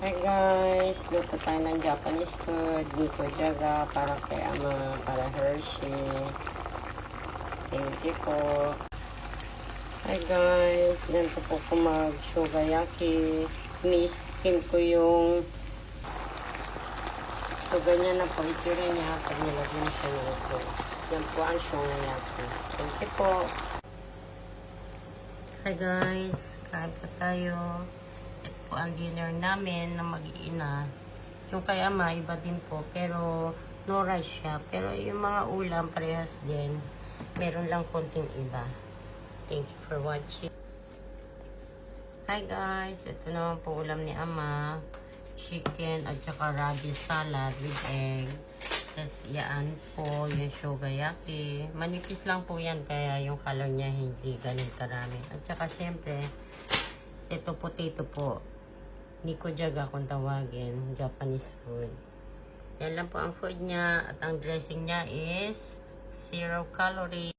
Hi guys, luto tayo ng Japanese food. Nikujaga para kay Ama, para Hershey. Thank you po. Hi guys, ganito po ko mag-shogayaki. Ni-skin ko yung so ganyan na po itsura niya pag nilagyan siya ng ito. Yan po ang shogayaki. Thank you po. Hi guys, kain po tayo. Ito po ang dinner namin na mag-iina. Yung kay Ama, iba din po. Pero no rice siya. Pero yung mga ulam, parehas din. Meron lang konting iba. Thank you for watching. Hi guys, ito naman po ulam ni Ama. Chicken at saka radish salad with egg. Tapos yan po yung shogayaki. Manipis lang po yan kaya yung color niya hindi ganun karami. At saka syempre, ito potato po. Nikujaga kung tawagin. Japanese food. Yan lang po ang food niya. At ang dressing niya is 0 calorie.